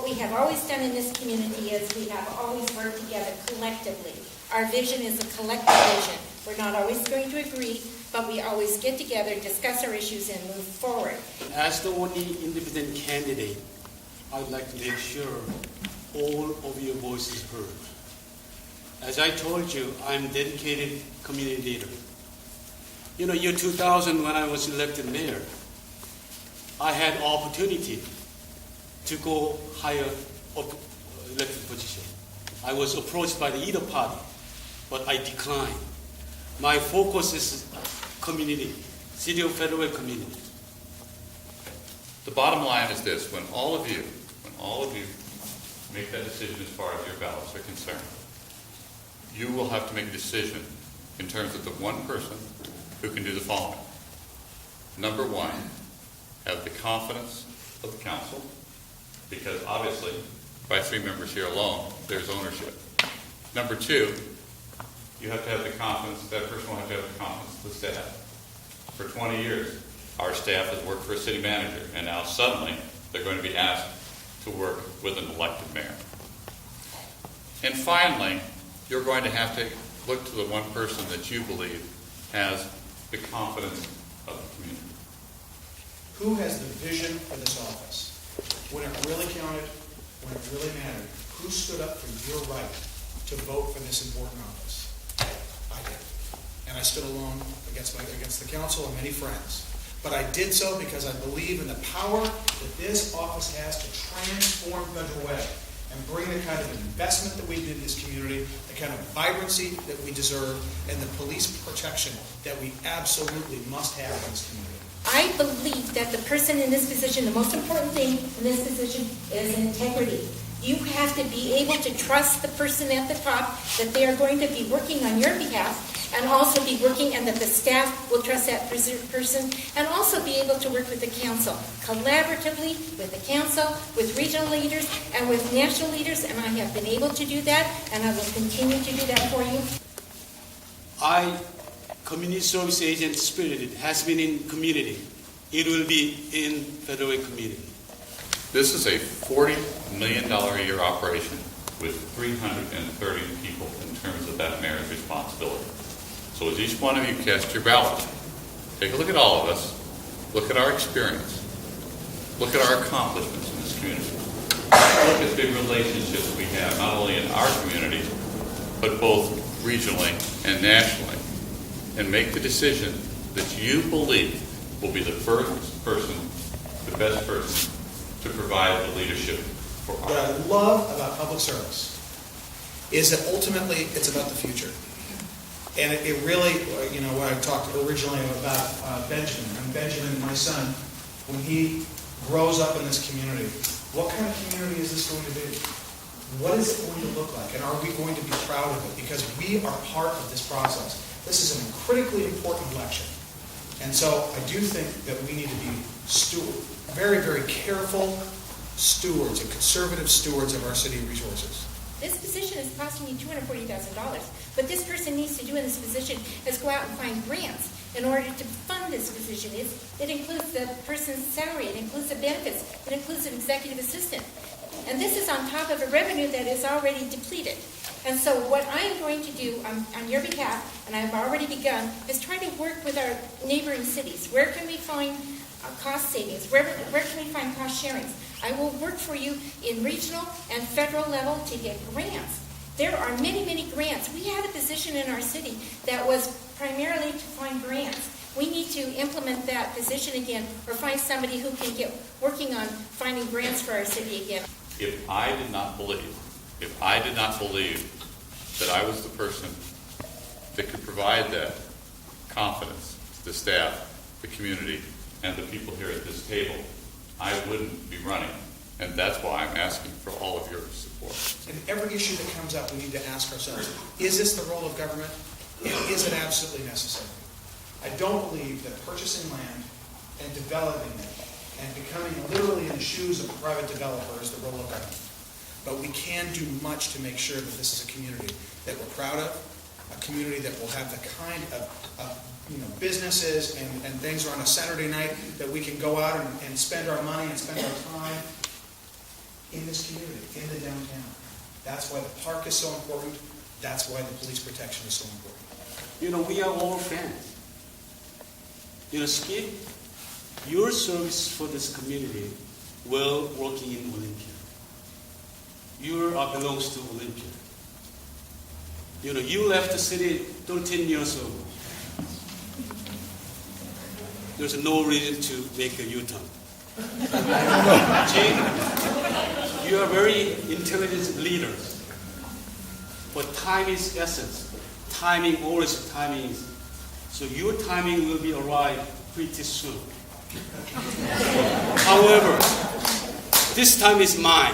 we have always done in this community is we have always worked together collectively. Our vision is a collective vision. We're not always going to agree, but we always get together, discuss our issues, and move forward. As the only independent candidate, I'd like to make sure all of your voices heard. As I told you, I'm a dedicated community leader. You know, year 2000, when I was elected mayor, I had opportunity to go higher up elected position. I was approached by the either party, but I declined. My focus is community, City of Federal community. The bottom line is this: when all of you make that decision as far as your ballots are concerned, you will have to make a decision in terms of the one person who can do the following. Number one, have the confidence of the council, because obviously by 3 members here alone, there's ownership. Number two, you have to have the confidence, that person will have to have the confidence of the staff. For 20 years, our staff has worked for a city manager, and now suddenly they're going to be asked to work with an elected mayor. And finally, you're going to have to look to the one person that you believe has the confidence of the community. Who has the vision for this office? When it really counted, when it really mattered, who stood up for your right to vote for this important office? I did. And I stood alone against the council and many friends. But I did so because I believe in the power that this office has to transform Federal Way and bring the kind of investment that we did in this community, the kind of vibrancy that we deserve, and the police protection that we absolutely must have in this community. I believe that the person in this position, the most important thing in this position is integrity. You have to be able to trust the person at the top, that they are going to be working on your behalf, and also be working, and that the staff will trust that person, and also be able to work with the council, collaboratively with the council, with regional leaders, and with national leaders, and I have been able to do that, and I will continue to do that for you. Community service agent spirit has been in community. It will be in Federal community. This is a $40 million a year operation with 330 people in terms of that mayor's responsibility. So as each one of you cast your ballot, take a look at all of us, look at our experience, look at our accomplishments in this community, look at the relationships we have, not only in our community, but both regionally and nationally, and make the decision that you believe will be the first person, the best person, to provide the leadership for our. What I love about public service is that ultimately it's about the future. And it really, you know, when I talked originally about Benjamin, and Benjamin, my son, when he grows up in this community, what kind of community is this going to be? What is it going to look like? And are we going to be proud of it? Because we are part of this process. This is a critically important election. And so I do think that we need to be very, very careful stewards and conservative stewards of our city resources. This position is costing you $240,000. What this person needs to do in this position is go out and find grants in order to fund this position. It includes the person's salary, it includes the benefits, it includes an executive assistant. And this is on top of a revenue that is already depleted. And so what I am going to do on your behalf, and I've already begun, is try to work with our neighboring cities. Where can we find cost savings? Where can we find cost sharings? I will work for you in regional and federal level to get grants. There are many, many grants. We had a position in our city that was primarily to find grants. We need to implement that position again, or find somebody who can get working on finding grants for our city again. If I did not believe that I was the person that could provide that confidence to the staff, the community, and the people here at this table, I wouldn't be running. And that's why I'm asking for all of your support. And every issue that comes up, we need to ask ourselves, is this the role of government? And is it absolutely necessary? I don't believe that purchasing land and developing it and becoming literally in the shoes of a private developer is the role of government. But we can do much to make sure that this is a community that we're proud of, a community that will have the kind of businesses and things on a Saturday night that we can go out and spend our money and spend our time in this community, in the downtown. That's why the park is so important. That's why the police protection is so important. You know, we are all friends. You know, Skip, your service for this community while working in Olympia. You belongs to Olympia. You know, you left the city 13 years ago. There's no reason to make a U-turn. Jane, you are very intelligent leader. But time is essence. Timing, always timing is. So your timing will be arrived pretty soon. However, this time is mine.